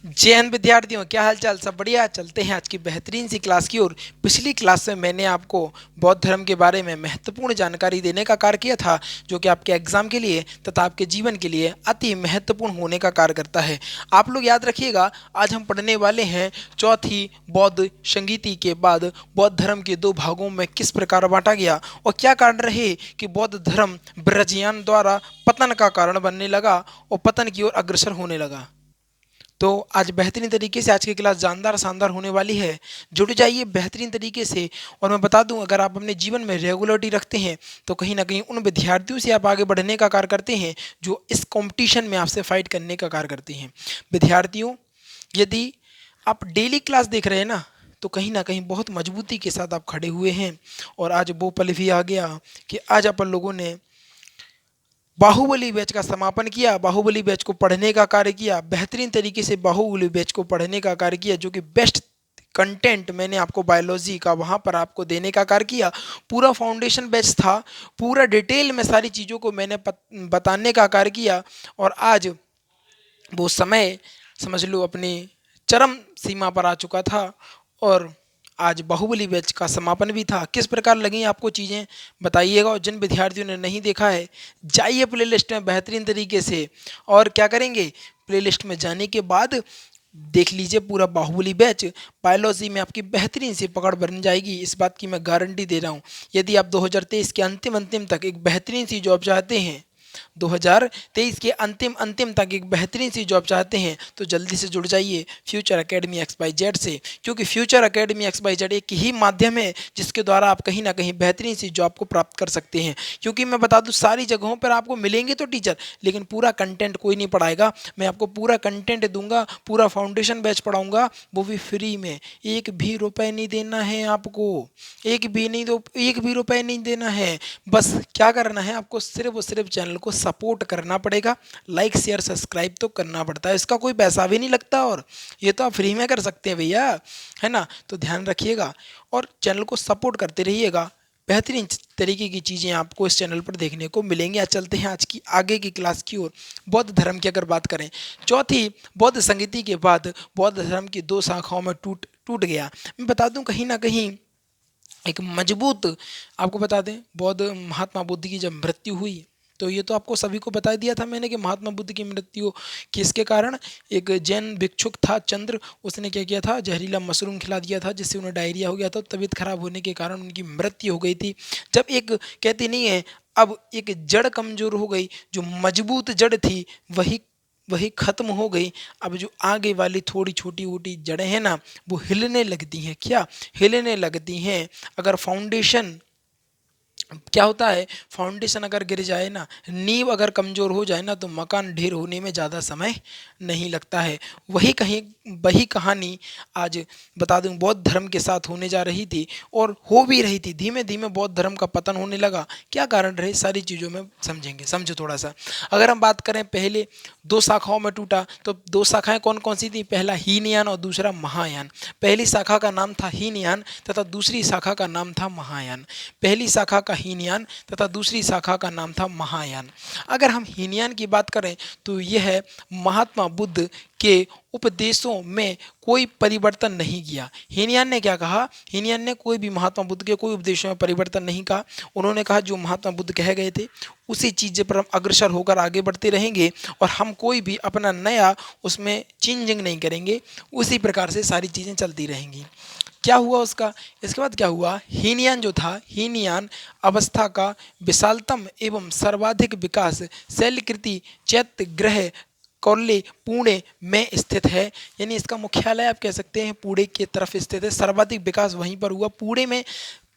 जय हिंद विद्यार्थियों, क्या हाल चाल? सब बढ़िया? चलते हैं आज की बेहतरीन सी क्लास की ओर। पिछली क्लास में मैंने आपको बौद्ध धर्म के बारे में महत्वपूर्ण जानकारी देने का कार्य किया था, जो कि आपके एग्जाम के लिए तथा आपके जीवन के लिए अति महत्वपूर्ण होने का कार्य करता है। आप लोग याद रखिएगा, आज हम पढ़ने वाले हैं चौथी बौद्ध संगीति के बाद बौद्ध धर्म के दो भागों में किस प्रकार बांटा गया और क्या कारण रहे कि बौद्ध धर्म ब्रजयान द्वारा पतन का कारण बनने लगा और पतन की ओर अग्रसर होने लगा। तो आज बेहतरीन तरीके से आज की क्लास जानदार शानदार होने वाली है। जुड़ जाइए बेहतरीन तरीके से। और मैं बता दूं, अगर आप अपने जीवन में रेगुलरिटी रखते हैं तो कहीं ना कहीं उन विद्यार्थियों से आप आगे बढ़ने का कार्य करते हैं जो इस कंपटीशन में आपसे फाइट करने का कार्य करते हैं। विद्यार्थियों, यदि आप डेली क्लास देख रहे हैं तो कहीं ना कहीं बहुत मजबूती के साथ आप खड़े हुए हैं। और आज वो पल भी आ गया कि आज अपन लोगों ने बाहुबली बैच का समापन किया, बाहुबली बैच को पढ़ने का कार्य किया, बेहतरीन तरीके से बाहुबली बैच को पढ़ने का कार्य किया, जो कि बेस्ट कंटेंट मैंने आपको बायोलॉजी का वहाँ पर आपको देने का कार्य किया। पूरा फाउंडेशन बैच था, पूरा डिटेल में सारी चीज़ों को मैंने बताने का कार्य किया। और आज वो समय समझ लो अपनी चरम सीमा पर आ चुका था और आज बाहुबली बैच का समापन भी था। किस प्रकार लगी आपको चीज़ें बताइएगा। और जिन विद्यार्थियों ने नहीं देखा है, जाइए प्लेलिस्ट में बेहतरीन तरीके से। और क्या करेंगे, प्लेलिस्ट में जाने के बाद देख लीजिए पूरा बाहुबली बैच। बायोलॉजी में आपकी बेहतरीन सी पकड़ बन जाएगी, इस बात की मैं गारंटी दे रहा हूँ। यदि आप 2023 के अंतिम अंतिम तक एक बेहतरीन सी जॉब चाहते हैं, 2023 के अंतिम अंतिम तक एक बेहतरीन सी जॉब चाहते हैं, तो जल्दी से जुड़ जाइए फ्यूचर एकेडमी XYZ से। क्योंकि फ्यूचर एकेडमी XYZ एक ही माध्यम है जिसके द्वारा आप कहीं ना कहीं बेहतरीन सी जॉब को प्राप्त कर सकते हैं। क्योंकि मैं बता दूं, सारी जगहों पर आपको मिलेंगे तो टीचर, लेकिन पूरा कंटेंट कोई नहीं पढ़ाएगा। मैं आपको पूरा कंटेंट दूंगा, पूरा फाउंडेशन बैच पढ़ाऊंगा, वो भी फ्री में। एक भी रुपए नहीं देना है आपको, एक भी रुपए नहीं देना है। बस क्या करना है आपको, सिर्फ और सिर्फ चैनल को सपोर्ट करना पड़ेगा। लाइक शेयर सब्सक्राइब तो करना पड़ता है, इसका कोई पैसा भी नहीं लगता और ये तो आप फ्री में कर सकते हैं भैया, है ना। तो ध्यान रखिएगा और चैनल को सपोर्ट करते रहिएगा। बेहतरीन तरीके की चीज़ें आपको इस चैनल पर देखने को मिलेंगी। आज चलते हैं आज की आगे की क्लास की ओर। बौद्ध धर्म की अगर बात करें, चौथी बौद्ध संगीति के बाद बौद्ध धर्म की दो शाखाओं में टूट टूट गया। मैं बता दूं, कहीं ना कहीं एक मजबूत, आपको बता दें, बौद्ध महात्मा बुद्ध की जब मृत्यु हुई तो ये तो आपको सभी को बता दिया था मैंने कि महात्मा बुद्ध की मृत्यु किसके कारण, एक जैन भिक्षुक था चंद्र, उसने क्या किया था, जहरीला मशरूम खिला दिया था जिससे उन्हें डायरिया हो गया था। तबीयत खराब होने के कारण उनकी मृत्यु हो गई थी। जब एक, कहते नहीं है, अब एक जड़ कमजोर हो गई, जो मजबूत जड़ थी वही वही खत्म हो गई। अब जो आगे वाली थोड़ी छोटी मोटी जड़ें हैं वो हिलने लगती हैं। क्या हिलने लगती हैं? अगर फाउंडेशन, क्या होता है, फाउंडेशन अगर गिर जाए नींव अगर कमज़ोर हो जाए तो मकान ढेर होने में ज़्यादा समय नहीं लगता है। वही कहानी आज बता दूं बौद्ध धर्म के साथ होने जा रही थी और हो भी रही थी। धीमे धीमे बौद्ध धर्म का पतन होने लगा। क्या कारण रहे, सारी चीज़ों में समझेंगे। समझो थोड़ा सा। अगर हम बात करें, पहले दो शाखाओं में टूटा तो दो शाखाएं कौन कौन सी थी? पहला हीनयान और दूसरा महायान। पहली शाखा का नाम था हीनयान तथा दूसरी शाखा का नाम था महायान। पहली शाखा का हीनयान तथा दूसरी शाखा का नाम था महायान। अगर हम हीनयान की बात करें तो यह महात्मा बुद्ध के उपदेशों में कोई परिवर्तन नहीं किया। हीनयान ने क्या कहा? हीनयान ने कोई भी महात्मा बुद्ध के कोई उपदेशों में परिवर्तन नहीं कहा। उन्होंने कहा जो महात्मा बुद्ध कह गए थे उसी चीज़ पर हम अग्रसर होकर आगे बढ़ते रहेंगे और हम कोई भी अपना नया उसमें चेंजिंग नहीं करेंगे। उसी प्रकार से सारी चीज़ें चलती रहेंगी। क्या हुआ उसका, इसके बाद क्या हुआ? हीनयान जो था, हीनयान अवस्था का विशालतम एवं सर्वाधिक विकास शैलकृति चैत्य ग्रह कौरले पुणे में स्थित है। यानी इसका मुख्यालय आप कह सकते हैं पुणे की तरफ स्थित है। सर्वाधिक विकास वहीं पर हुआ, पुणे में।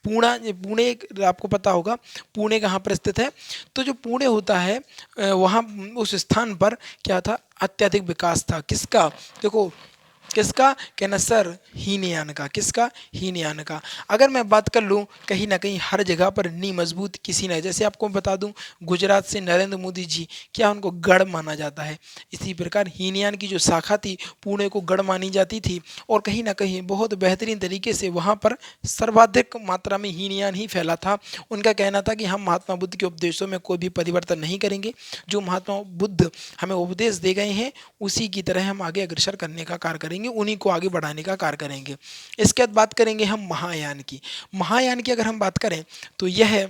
पुणे आपको पता होगा पुणे कहाँ पर स्थित है। तो जो पुणे होता है वहाँ उस स्थान पर क्या था, अत्यधिक विकास था। किसका? देखो, किसका? कहना सर हीनयान का। किसका? हीनयान का। अगर मैं बात कर लूँ कहीं ना कहीं हर जगह पर नींव मजबूत किसी ने, जैसे आपको बता दूं गुजरात से नरेंद्र मोदी जी, क्या उनको गढ़ माना जाता है। इसी प्रकार हीनयान की जो शाखा थी पुणे को गढ़ मानी जाती थी और कहीं ना कहीं बहुत बेहतरीन तरीके से वहाँ पर सर्वाधिक मात्रा में हीनयान ही फैला था। उनका कहना था कि हम महात्मा बुद्ध के उपदेशों में कोई भी परिवर्तन नहीं करेंगे, जो महात्मा बुद्ध हमें उपदेश दे गए हैं उसी की तरह हम आगे अग्रसर करने का कार्य करेंगे, उन्हीं को आगे बढ़ाने का कार्य करेंगे। इसके बाद बात करेंगे हम महायान की। महायान की अगर हम बात करें तो यह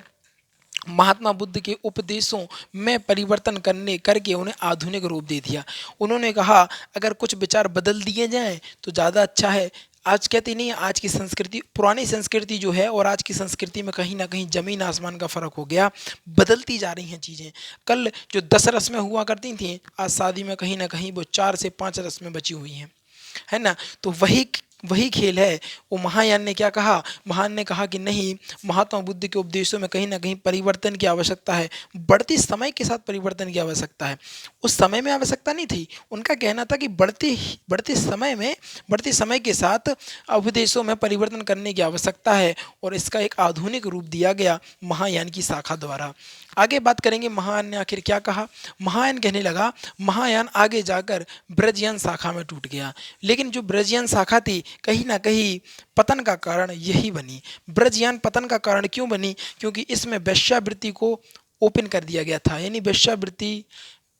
महात्मा बुद्ध के उपदेशों में परिवर्तन करने करके उन्हें आधुनिक रूप दे दिया। उन्होंने कहा अगर कुछ विचार बदल दिए जाएं तो ज़्यादा अच्छा है। आज कहते नहीं, आज की संस्कृति, पुरानी संस्कृति जो है और आज की संस्कृति में कहीं ना कहीं जमीन आसमान का फर्क हो गया, बदलती जा रही हैं चीज़ें। कल जो 10 रस्में हुआ करती थी, आज शादी में कहीं ना कहीं वो 4 से 5 रस्में बची हुई हैं, है ना। तो वही वही खेल है। वो महायान ने क्या कहा? महान ने कहा कि नहीं, महात्मा बुद्ध के उपदेशों में कहीं ना कहीं परिवर्तन की आवश्यकता है, बढ़ती समय के साथ परिवर्तन की आवश्यकता है। उस समय में आवश्यकता नहीं थी। उनका कहना था कि बढ़ते समय के साथ उपदेशों में परिवर्तन करने की आवश्यकता है और इसका एक आधुनिक रूप दिया गया महायान की शाखा द्वारा। आगे बात करेंगे महायान ने आखिर क्या कहा। महायान कहने लगा, महायान आगे जाकर ब्रजयान शाखा में टूट गया, लेकिन जो ब्रजयान शाखा थी कहीं ना कहीं पतन का कारण यही बनी। ब्रजयान पतन का कारण क्यों बनी? क्योंकि इसमें वेश्यावृत्ति को ओपन कर दिया गया था, यानी वेश्यावृत्ति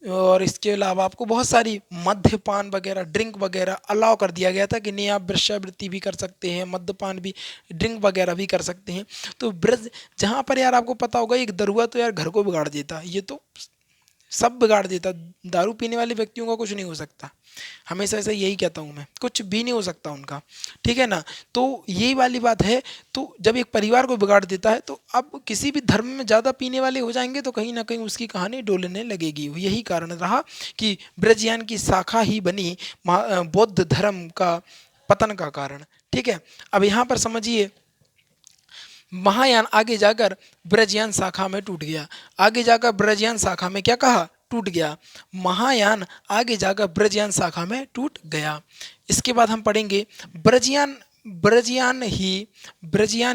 और इसके अलावा आपको बहुत सारी मद्यपान वगैरह, ड्रिंक वगैरह अलाउ कर दिया गया था कि नहीं, आप वेश्यावृत्ति भी कर सकते हैं, मद्यपान भी, ड्रिंक वगैरह भी कर सकते हैं। तो ब्रज, जहाँ पर यार आपको पता होगा एक दरुआ तो यार घर को बिगाड़ देता, ये तो सब बिगाड़ देता। दारू पीने वाले व्यक्तियों का कुछ नहीं हो सकता, हमेशा से यही कहता हूँ मैं, कुछ भी नहीं हो सकता उनका, ठीक है ना। तो यही वाली बात है। तो जब एक परिवार को बिगाड़ देता है तो अब किसी भी धर्म में ज़्यादा पीने वाले हो जाएंगे तो कहीं ना कहीं उसकी कहानी डोलने लगेगी। यही कारण रहा कि ब्रजयान की शाखा ही बनी बौद्ध धर्म का पतन का कारण, ठीक है। अब यहाँ पर समझिए, महायान आगे जाकर ब्रजयान शाखा में टूट गया। आगे जाकर ब्रजयान शाखा में क्या कहा? टूट गया। महायान आगे जाकर ब्रजयान शाखा में टूट गया। इसके बाद हम पढ़ेंगे ब्रजयान ब्रजयान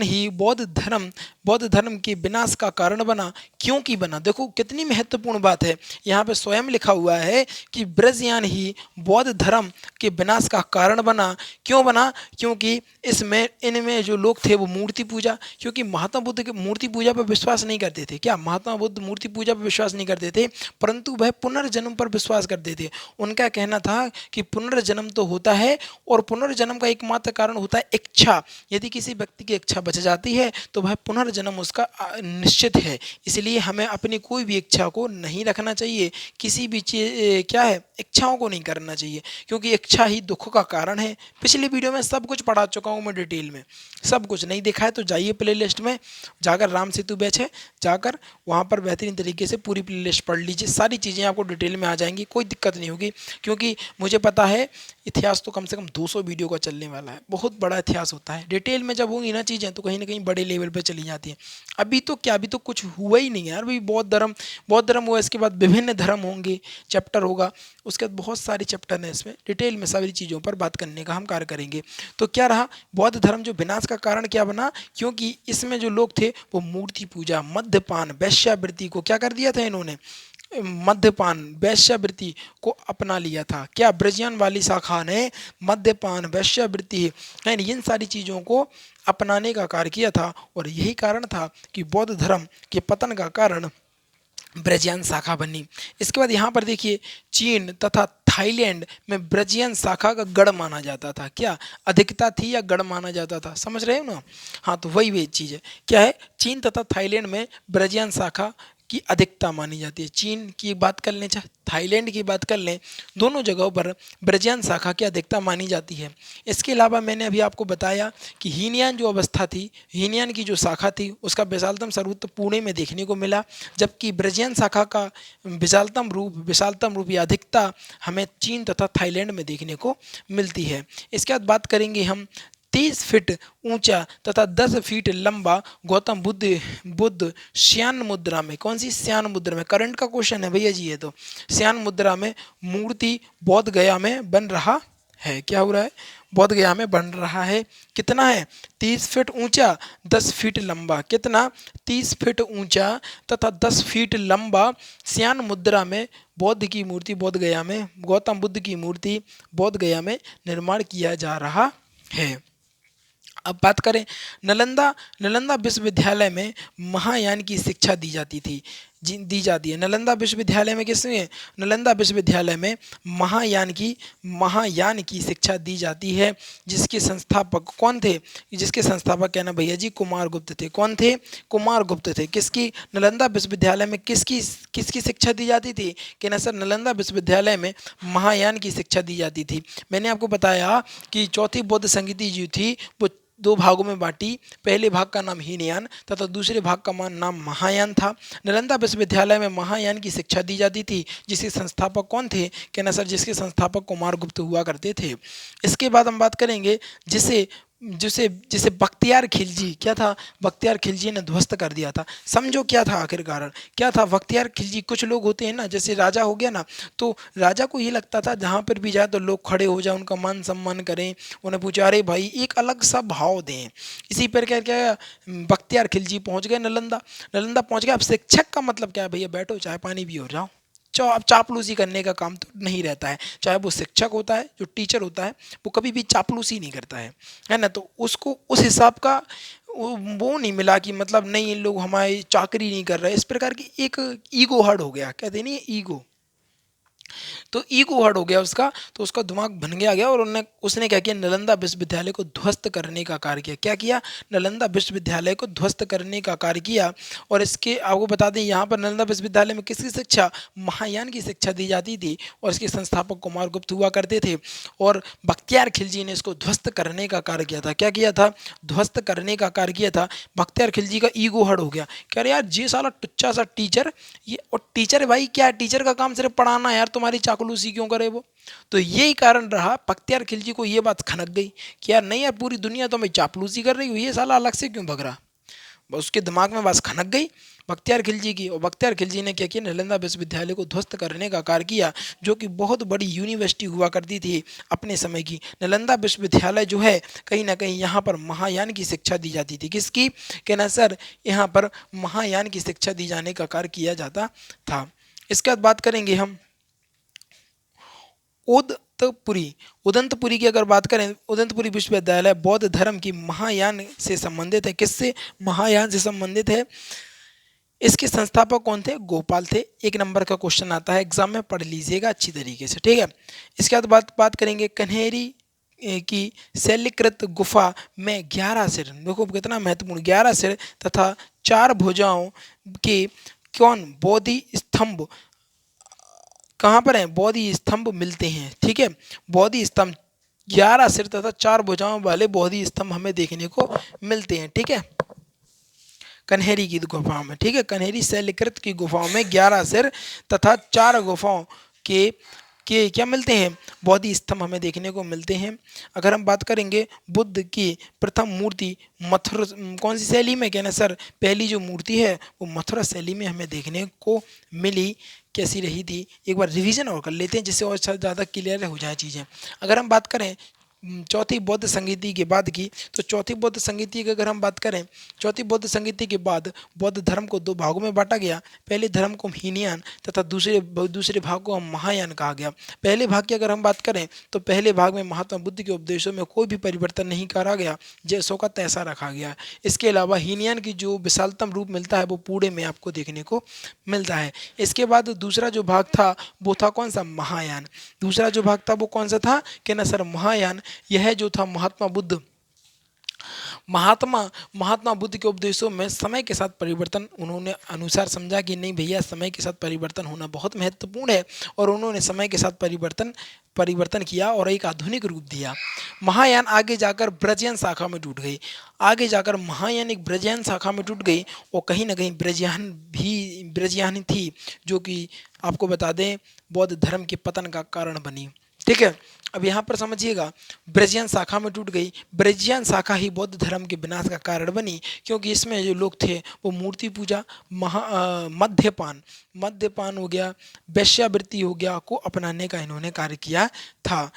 ही बौद्ध धर्म के विनाश का कारण बना। क्यों की बना? देखो कितनी महत्वपूर्ण बात है। यहाँ पे स्वयं लिखा हुआ है कि ब्रजयान ही बौद्ध धर्म के विनाश का कारण बना। क्यों बना? क्योंकि इनमें जो लोग थे वो मूर्ति पूजा, क्योंकि महात्मा बुद्ध के मूर्ति पूजा पर विश्वास नहीं करते थे। क्या महात्मा बुद्ध मूर्ति पूजा पर विश्वास नहीं करते थे? परंतु वह पुनर्जन्म पर विश्वास करते थे। उनका कहना था कि पुनर्जन्म तो होता है और पुनर्जन्म का एकमात्र कारण होता है इच्छा। यदि किसी व्यक्ति की इच्छा बच जाती है तो वह पुनर्जन्म उसका निश्चित है। इसलिए हमें अपनी कोई भी इच्छा को नहीं रखना चाहिए, किसी भी क्या है, इच्छाओं को नहीं करना चाहिए, क्योंकि इच्छा ही दुख का कारण है। पिछली वीडियो में सब कुछ पढ़ा चुका हूँ मैं डिटेल में। सब कुछ नहीं देखा है तो जाइए प्लेलिस्ट में जाकर, राम सेतु बैच है, जाकर वहाँ पर बेहतरीन तरीके से पूरी प्लेलिस्ट पढ़ लीजिए। सारी चीज़ें आपको डिटेल में आ जाएंगी, कोई दिक्कत नहीं होगी, क्योंकि मुझे पता है इतिहास तो कम से कम 200 वीडियो का चलने वाला है। बहुत बड़ा इतिहास होता है। डिटेल में जब होंगी ना चीज़ें तो कहीं ना कहीं बड़े लेवल पे चली जाती हैं। अभी तो क्या, अभी तो कुछ हुआ ही नहीं है यार। अभी बौद्ध धर्म हुआ, इसके बाद विभिन्न धर्म होंगे, चैप्टर होगा, उसके बाद बहुत सारे चैप्टर हैं, इसमें डिटेल में सारी चीज़ों पर बात करने का हम कार्य करेंगे। तो क्या रहा, बौद्ध धर्म जो विनाश का कारण क्या बना? क्योंकि इसमें जो लोग थे वो मूर्ति पूजा, मद्यपान, वेश्यावृत्ति को क्या कर दिया था इन्होंने, मद्यपान वेश्यावृत्ति को अपना लिया था। क्या ब्रजयान वाली शाखा ने मद्यपान, वेश्यावृत्ति यानी इन सारी चीज़ों को अपनाने का कार्य किया था और यही कारण था कि बौद्ध धर्म के पतन का कारण ब्रजयान शाखा बनी। इसके बाद यहाँ पर देखिए, चीन तथा थाईलैंड में ब्रजयान शाखा का गढ़ माना जाता था। क्या अधिकता थी या गढ़ माना जाता था? समझ रहे हो ना? हाँ, तो वही चीज़ है। क्या है? चीन तथा थाईलैंड में ब्रजयान शाखा की अधिकता मानी जाती है। चीन की बात कर लें चाहे थाईलैंड की बात कर लें, दोनों जगहों पर ब्रजयान शाखा की अधिकता मानी जाती है। इसके अलावा मैंने अभी आपको बताया कि हीनयान जो अवस्था थी, हीनयान की जो शाखा थी, उसका विशालतम स्वरूप तो पुणे में देखने को मिला, जबकि ब्रजयान शाखा का विशालतम रूप या अधिकता हमें चीन तथा थाईलैंड में देखने को मिलती है। इसके बाद बात करेंगे हम 30 फीट ऊंचा तथा 10 फीट लंबा गौतम बुद्ध श्यान मुद्रा में, कौन सी श्यान मुद्रा में, करंट का क्वेश्चन है भैया जी ये तो, श्यान मुद्रा में मूर्ति बोध गया में बन रहा है। क्या हो रहा है? बोध गया में बन रहा है। कितना है? 30 फीट ऊंचा, 10 फीट लंबा। कितना? 30 फीट ऊंचा तथा 10 फीट लंबा श्यान मुद्रा में बौद्ध की मूर्ति बोध गया में, गौतम बुद्ध की मूर्ति बोध गया में निर्माण किया जा रहा है। अब बात करें नालंदा, नालंदा विश्वविद्यालय में महायान की शिक्षा दी जाती थी, दी जाती है। नालंदा विश्वविद्यालय में किसमें? नालंदा विश्वविद्यालय में महायान की शिक्षा दी जाती है। जिसके संस्थापक कौन थे? जिसके संस्थापक क्या ना भैया जी? कुमार गुप्त थे। कौन थे? कुमार गुप्त थे। किसकी? नालंदा विश्वविद्यालय में किसकी किसकी शिक्षा दी जाती थी? कि ना सर, नालंदा विश्वविद्यालय में महायान की शिक्षा दी जाती थी। मैंने आपको बताया कि चौथी बौद्ध संगीति जो थी वो दो भागों में बांटी। पहले भाग का नाम हीनयान तथा दूसरे भाग का नाम महायान था। नालंदा विश्वविद्यालय में महायान की शिक्षा दी जाती थी। जिसके संस्थापक कौन थे? कहना सर, जिसके संस्थापक कुमार गुप्त हुआ करते थे। इसके बाद हम बात करेंगे जिसे जिसे जिसे बख्तियार खिलजी, क्या था? बख्तियार खिलजी ने ध्वस्त कर दिया था। समझो क्या था आखिर कारण? क्या था बख्तियार खिलजी? कुछ लोग होते हैं ना, जैसे राजा हो गया ना, तो राजा को ये लगता था जहाँ पर भी जाए तो लोग खड़े हो जाए, उनका मान सम्मान करें, उन्हें पूछा अरे भाई एक अलग सा भाव दें। इसी पर क्या क्या बख्तियार खिलजी पहुंच गए नालंदा। नालंदा पहुंच गए। अब शिक्षक का मतलब क्या है भैया? बैठो चाय पानी भी हो जाओ। अब चापलूसी करने का काम तो नहीं रहता है। चाहे वो शिक्षक होता है, जो टीचर होता है, वो कभी भी चापलूसी नहीं करता है ना। तो उसको उस हिसाब का वो नहीं मिला कि मतलब नहीं, इन लोग हमारी चाकरी नहीं कर रहे। इस प्रकार की एक ईगो हर्ट हो गया, कहते नहीं, ईगो। तो ईगो हर्ट हो गया उसका, तो उसका दिमाग बन गया और उसने क्या किया? नालंदा विश्वविद्यालय को ध्वस्त करने का कार्य किया। क्या किया? नालंदा विश्वविद्यालय को ध्वस्त करने का कार्य किया। और इसके आपको बता दें, यहाँ पर नालंदा विश्वविद्यालय में किसकी शिक्षा? महायान की शिक्षा दी जाती थी और इसके संस्थापक कुमार गुप्त हुआ करते थे। और बख्तियार खिलजी ने इसको ध्वस्त करने का कार्य किया था। क्या किया था? ध्वस्त करने का कार्य किया था। बख्तियार खिलजी का ईगो हर्ट हो गया। कह रहे यार, ये साला टुच्चा सा टीचर, ये और टीचर भाई क्या है? टीचर का काम सिर्फ पढ़ाना है यार, तुम्हारी चाकलूसी क्यों करे वो? तो यही कारण रहा, बख्तियार खिलजी को ये बात खनक गई कि यार नहीं यार, पूरी दुनिया तो मैं चापलूसी कर रही हूँ, ये साला अलग से क्यों भग रहा? उसके दिमाग में बस खनक गई बख्तियार खिलजी की। और बख्तियार खिलजी ने क्या किया? नालंदा विश्वविद्यालय को ध्वस्त करने का कार्य किया, जो कि बहुत बड़ी यूनिवर्सिटी हुआ करती थी अपने समय की। नालंदा विश्वविद्यालय जो है, कहीं ना कहीं यहाँ पर महायान की शिक्षा दी जाती थी। किसकी? कहना सर, यहाँ पर महायान की शिक्षा दी जाने का कार्य किया जाता था। इसके बाद बात करेंगे हम उदंतपुरी। उदंतपुरी की अगर बात करें, उदंतपुरी विश्वविद्यालय बौद्ध धर्म की महायान से संबंधित है। किससे? महायान से संबंधित है। इसके संस्थापक कौन थे? गोपाल थे। एक नंबर का क्वेश्चन आता है एग्जाम में, पढ़ लीजिएगा अच्छी तरीके से, ठीक है। इसके बाद बात करेंगे कन्हेरी की शैलकृत गुफा में 11 सिर। देखो कितना महत्वपूर्ण, 11 सिर तथा 4 भुजाओं के कौन? बोधि स्तंभ कहाँ पर है? बोधि स्तंभ मिलते हैं, ठीक है। बोधि स्तंभ, 11 सिर तथा 4 भुजाओं वाले बोधि स्तंभ हमें देखने को मिलते हैं, ठीक है, कन्हेरी की गुफाओं में, ठीक है। कन्हेरी शैलकृत की गुफाओं में 11 सिर तथा 4 गुफाओं के क्या मिलते हैं? बोधि स्तंभ हमें देखने को मिलते हैं। अगर हम बात करेंगे बुद्ध की प्रथम मूर्ति मथुरा कौन सी शैली में? कहना सर, पहली जो मूर्ति है वो मथुरा शैली में हमें देखने को मिली। कैसी रही थी? एक बार रिवीजन और कर लेते हैं, जिससे और ज़्यादा क्लियर हो जाए चीज़ें। अगर हम बात करें चौथी बौद्ध संगीति के बाद की, तो चौथी बौद्ध संगीति की अगर हम बात करें, चौथी बौद्ध संगीति के बाद बौद्ध धर्म को 2 भागों में बांटा गया। पहले धर्म को हीनयान तथा दूसरे भाग को हम महायान कहा गया। पहले भाग की अगर हम बात करें, तो पहले भाग में महात्मा बुद्ध के उपदेशों में कोई भी परिवर्तन नहीं करा गया, जैसों का तैसा रखा गया। इसके अलावा हीनयान की जो विशालतम रूप मिलता है वो पूरे में आपको देखने को मिलता है। इसके बाद दूसरा जो भाग था वो था कौन सा? महायान। दूसरा जो भाग था वो कौन सा था? कहना सर, महायान। यह जो था महात्मा बुद्ध के उपदेशों में समय के साथ परिवर्तन उन्होंने अनुसार समझा कि नहीं भैया, समय के साथ परिवर्तन होना बहुत महत्वपूर्ण है, और उन्होंने समय के साथ परिवर्तन किया और एक आधुनिक रूप दिया। महायान आगे जाकर ब्रजयान शाखा में टूट गई। आगे जाकर महायान एक ब्रजयान शाखा में टूट गई, और कहीं ना कहीं ब्रजयान थी, जो कि आपको बता दें बौद्ध धर्म के पतन का कारण बनी, ठीक है। अब यहाँ पर समझिएगा, ब्रजियन शाखा में टूट गई। ब्रजियन शाखा ही बौद्ध धर्म के विनाश का कारण बनी, क्योंकि इसमें जो लोग थे वो मूर्ति पूजा, मद्यपान हो गया, वेश्यावृत्ति हो गया को अपनाने का इन्होंने कार्य किया था।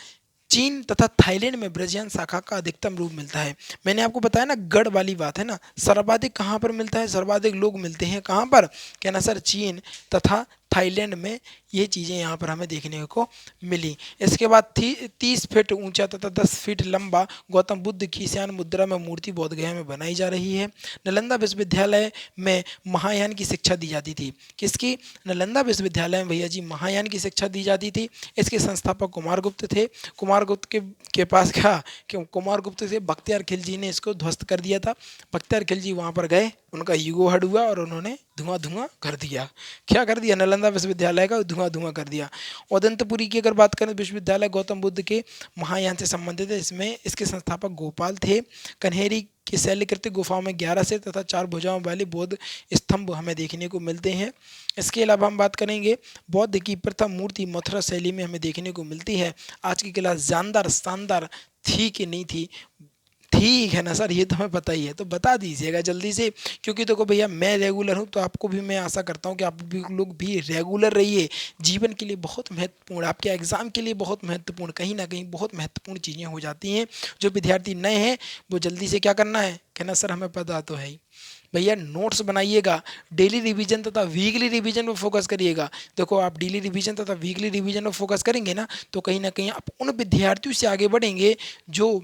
चीन तथा थाईलैंड में ब्रजियन शाखा का अधिकतम रूप मिलता है। मैंने आपको बताया ना, गढ़ वाली बात है ना, सर्वाधिक कहाँ पर मिलता है, सर्वाधिक लोग मिलते हैं कहाँ पर, कहना सर चीन तथा थाईलैंड में ये चीज़ें यहाँ पर हमें देखने को मिली। इसके बाद 30 फीट ऊंचा तथा 10 फीट लंबा गौतम बुद्ध की ईशान मुद्रा में मूर्ति बोधगया में बनाई जा रही है। नालंदा विश्वविद्यालय में महायान की शिक्षा दी जाती थी। किसकी? नालंदा विश्वविद्यालय में भैया जी महायान की शिक्षा दी जाती थी। इसके संस्थापक कुमारगुप्त थे। कुमारगुप्त के पास क्या, क्यों कुमारगुप्त से बख्तियार खिलजी ने इसको ध्वस्त कर दिया था। बख्तियार खिलजी वहाँ पर गए, उनका ईगो हर्ट हुआ और उन्होंने धुआं धुआं कर दिया। क्या कर दिया? नालंदा विश्वविद्यालय का धुआं धुआं कर दिया। अदंतपुरी की अगर बात करें, विश्वविद्यालय गौतम बुद्ध के महायान से संबंधित है। इसमें इसके संस्थापक गोपाल थे। कन्हेरी की शैलकृत गुफाओं में 11 सिर तथा 4 भुजाओं वाले बौद्ध स्तंभ हमें देखने को मिलते हैं। इसके अलावा हम बात करेंगे, बौद्ध की प्रथम मूर्ति मथुरा शैली में हमें देखने को मिलती है। आज की क्लास जानदार शानदार थी कि नहीं थी? ठीक है ना सर, ये तो हमें पता ही है, तो बता दीजिएगा जल्दी से, क्योंकि देखो भैया मैं रेगुलर हूँ तो आपको भी मैं आशा करता हूँ कि आप भी लोग भी रेगुलर रहिए। जीवन के लिए बहुत महत्वपूर्ण, आपके एग्जाम के लिए बहुत महत्वपूर्ण, कहीं ना कहीं बहुत महत्वपूर्ण चीज़ें हो जाती हैं। जो विद्यार्थी नए हैं वो जल्दी से क्या करना है, कहना सर हमें पता तो है ही। भैया नोट्स बनाइएगा, डेली रिवीजन तथा वीकली रिवीजन पर फोकस करिएगा। देखो आप डेली रिवीजन तथा वीकली रिवीजन पर फोकस करेंगे ना, तो कहीं ना कहीं आप उन विद्यार्थियों से आगे बढ़ेंगे जो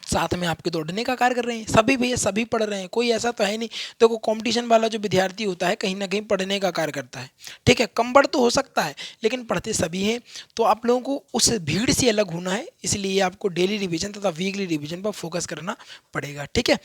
साथ में आपके दौड़ने का कार्य कर रहे हैं। सभी भैया सभी पढ़ रहे हैं, कोई ऐसा तो है नहीं। देखो कंपटीशन वाला जो विद्यार्थी होता है कहीं ना कहीं पढ़ने का कार्य करता है, ठीक है, कम बढ़ तो हो सकता है लेकिन पढ़ते सभी हैं। तो आप लोगों को उस भीड़ से अलग होना है, इसलिए आपको डेली रिवीजन तथा वीकली रिवीजन पर फोकस करना पड़ेगा, ठीक है।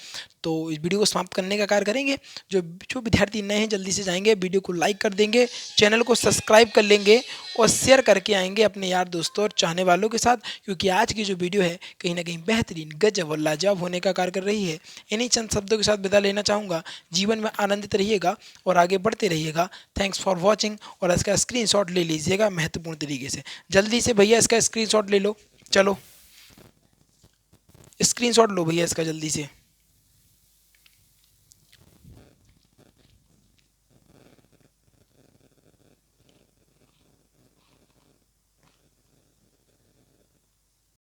तो इस वीडियो को समाप्त करने का कार्य करेंगे। जो जो विद्यार्थी नए हैं जल्दी से जाएंगे, वीडियो को लाइक कर देंगे, चैनल को सब्सक्राइब कर लेंगे और शेयर करके आएंगे अपने यार दोस्तों और चाहने वालों के साथ, क्योंकि आज की जो वीडियो है कहीं ना कहीं बेहतरीन गजब और लाजवाब होने का कार्य कर रही है। इन्हीं चंद शब्दों के साथ विदा लेना चाहूँगा। जीवन में आनंदित रहिएगा और आगे बढ़ते रहिएगा। Thanks for watching. और इसका स्क्रीनशॉट ले लीजिएगा महत्वपूर्ण तरीके से, जल्दी से भैया इसका स्क्रीनशॉट ले लो। चलो स्क्रीनशॉट लो भैया इसका जल्दी से।